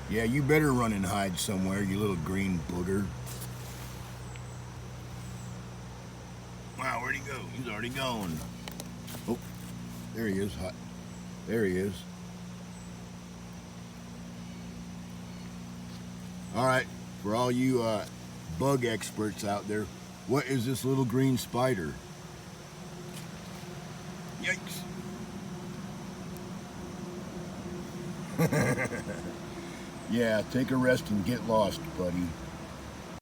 Yeah, you better run and hide somewhere, you little green booger. Wow, where'd he go? He's already gone. Oh, there he is. There he is. All right, for all you bug experts out there, what is this little green spider? Yikes. Yeah, take a rest and get lost, buddy.